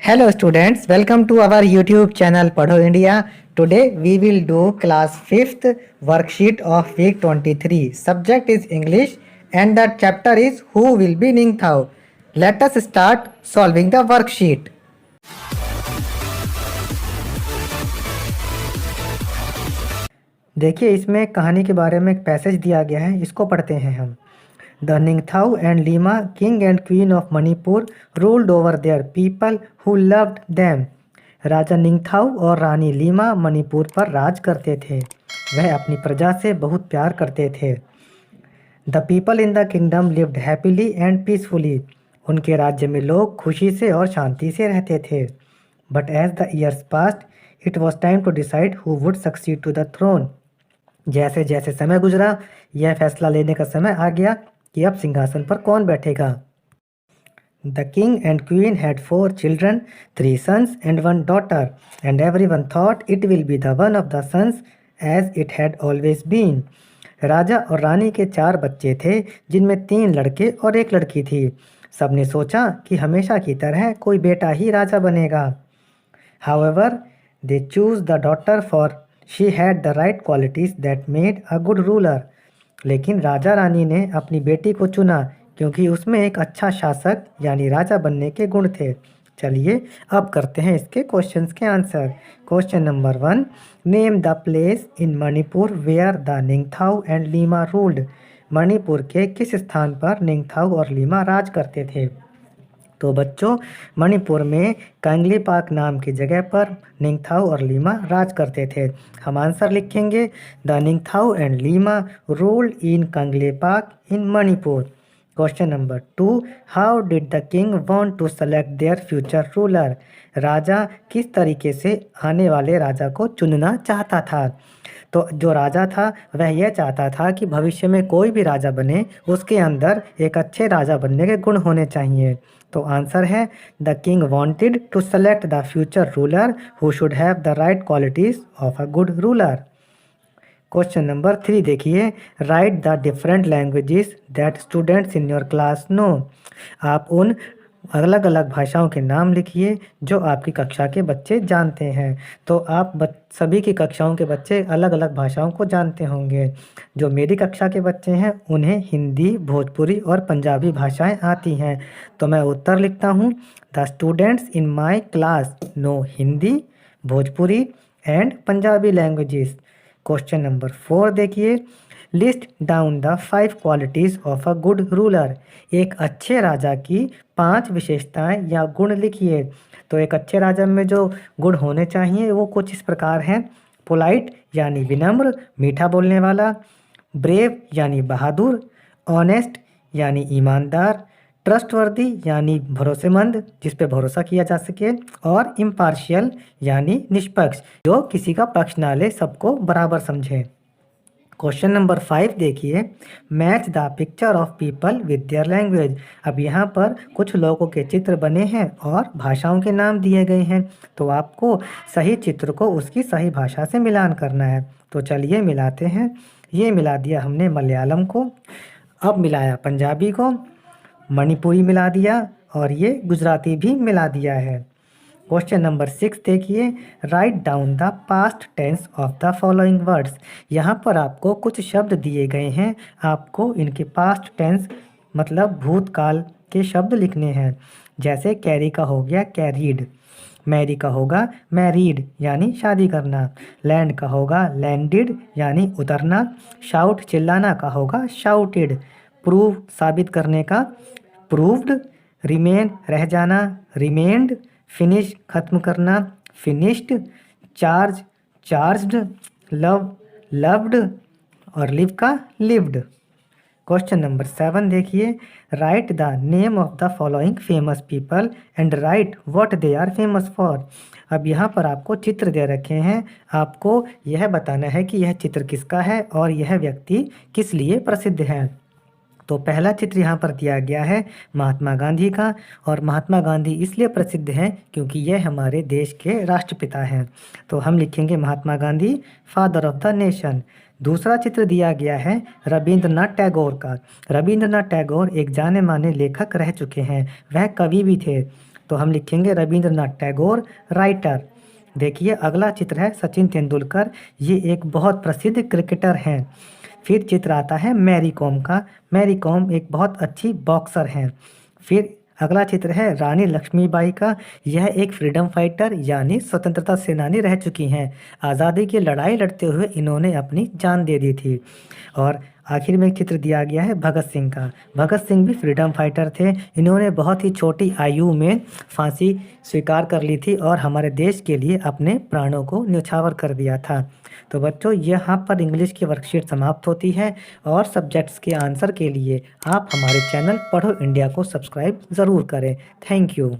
Hello students, welcome to our YouTube channel Padho India. Today we will do class 5th worksheet of week 23. Subject is English and the chapter is Who will be Ning Thao. Let us start solving the worksheet. देखिए इसमें कहानी के बारे में एक passage दिया गया है, इसको पढ़ते हैं हम। The Ningthou and Leima, king and queen of Manipur, ruled over their people who loved them. राजा निंगथाउ और रानी लीमा मणिपुर पर राज करते थे। वह अपनी प्रजा से बहुत प्यार करते थे। The people in the kingdom lived happily and peacefully. उनके राज्य में लोग खुशी से और शांति से रहते थे। But as the years passed, it was time to decide who would succeed to the throne. जैसे जैसे समय गुजरा, यह फैसला लेने का समय आ गया कि अब सिंहासन पर कौन बैठेगा। The king and queen had 4 children, 3 sons and 1 daughter, and everyone thought it will be the one of the sons as it had always been. राजा और रानी के 4 बच्चे थे, जिनमें 3 लड़के और 1 लड़की थी। सबने सोचा कि हमेशा की तरह कोई बेटा ही राजा बनेगा। However, they chose the daughter for she had the right qualities that made a good ruler. लेकिन राजा रानी ने अपनी बेटी को चुना क्योंकि उसमें एक अच्छा शासक यानी राजा बनने के गुण थे। चलिए अब करते हैं इसके क्वेश्चंस के answer. Question number 1, name the place in Manipur where the Ningthou and Leima ruled. Manipur के किस स्थान पर निंगथाउ और लीमा राज करते थे। तो बच्चों, मणिपुर में कांगलीपाक नाम की जगह पर निंगथाउ और लीमा राज करते थे। हम आंसर लिखेंगे, the Ningthou and Leima ruled in Kangleipak in Manipur. Question number 2, how did the king want to select their future ruler. राजा किस तरीके से आने वाले राजा को चुनना चाहता था। तो जो राजा था वह यह चाहता था कि भविष्य में कोई भी राजा बने उसके अंदर एक अच्छे राजा बनने के गुण होने चाहिए। तो आंसर है, the king wanted to select the future ruler who should have the right qualities of a good ruler. Question number 3 देखिए, write the different languages that students in your class know. आप उन अलग अलग भाषाओं के नाम लिखिए जो आपकी कक्षा के बच्चे जानते हैं। तो आप सभी की कक्षाओं के बच्चे अलग अलग भाषाओं को जानते होंगे। जो मेरी कक्षा के बच्चे हैं उन्हें हिंदी, भोजपुरी और पंजाबी भाषाएं आती हैं। तो मैं उत्तर लिखता हूँ, the students in my class know Hindi, Bhojpuri and Punjabi languages. Question number 4 देखिए, list down the 5 qualities of a good ruler. एक अच्छे राजा की 5 विशेषताएं या गुण लिखिए। तो एक अच्छे राजा में जो गुण होने चाहिए वो कुछ इस प्रकार हैं। पोलाइट यानी विनम्र, मीठा बोलने वाला। ब्रेव यानी बहादुर। ऑनेस्ट यानी ईमानदार। ट्रस्टवर्दी यानी भरोसेमंद, जिस पे भरोसा किया जा सके। और इम्पार्शियल यानी निष्पक्ष, जो किसी का पक्ष ना ले, सबको बराबर समझे। क्वेश्चन नंबर 5 देखिए, match the picture of people with their language. अब यहाँ पर कुछ लोगों के चित्र बने हैं और भाषाओं के नाम दिए गए हैं। तो आपको सही चित्र को उसकी सही भाषा से मिलान करना है। तो चलिए मिलाते हैं। ये मिला दिया हमने मलयालम को, अब मिलाया पंजाबी को, मणिपुरी मिला दिया और ये गुजराती भी मिला दिया है। क्वेश्चन नंबर 6 देखिए, write down the past tense of the following words. यहाँ पर आपको कुछ शब्द दिए गए हैं, आपको इनके पास्ट टेंस मतलब भूतकाल के शब्द लिखने हैं। जैसे कैरी का हो गया कैरीड, मैरी का होगा मैरीड यानी शादी करना, लैंड का होगा लैंडिड यानी उतरना, शाउट चिल्लाना का होगा शाउटेड, प्रूव साबित करने का प्रूव्ड, रिमेन रह जाना रिमेन्ड, फिनिश खत्म करना finished, charge charged, love loved और लिव का लिव्ड। क्वेश्चन नंबर 7 देखिए, write the name of the following famous people and write what they are famous for. अब यहाँ पर आपको चित्र दे रखे हैं, आपको यह बताना है कि यह चित्र किसका है और यह व्यक्ति किस लिए प्रसिद्ध है। तो पहला चित्र यहाँ पर दिया गया है महात्मा गांधी का, और महात्मा गांधी इसलिए प्रसिद्ध हैं क्योंकि यह हमारे देश के राष्ट्रपिता हैं। तो हम लिखेंगे Mahatma Gandhi, father of the nation. दूसरा चित्र दिया गया है रविंद्रनाथ टैगोर का। रविंद्रनाथ टैगोर एक जाने माने लेखक रह चुके हैं, वह कवि भी थे। तो हम लिखेंगे रविंद्रनाथ टैगोर राइटर। देखिए अगला चित्र है सचिन तेंदुलकर, ये एक बहुत प्रसिद्ध क्रिकेटर हैं। फिर चित्र आता है मैरी कॉम का, मैरी कॉम एक बहुत अच्छी बॉक्सर हैं। फिर अगला चित्र है रानी लक्ष्मीबाई का, यह एक फ्रीडम फाइटर यानी स्वतंत्रता सेनानी रह चुकी हैं। आज़ादी की लड़ाई लड़ते हुए इन्होंने अपनी जान दे दी थी। और आखिर में एक चित्र दिया गया है भगत सिंह का, भगत सिंह भी फ्रीडम फाइटर थे। इन्होंने बहुत ही छोटी आयु में फांसी स्वीकार कर ली थी और हमारे देश के लिए अपने प्राणों को न्यौछावर कर दिया था। तो बच्चों यहाँ पर इंग्लिश की वर्कशीट समाप्त होती है और सब्जेक्ट्स के आंसर के लिए आप हमारे चैनल पढ़ो इंडिया को सब्सक्राइब ज़रूर करें। Thank you.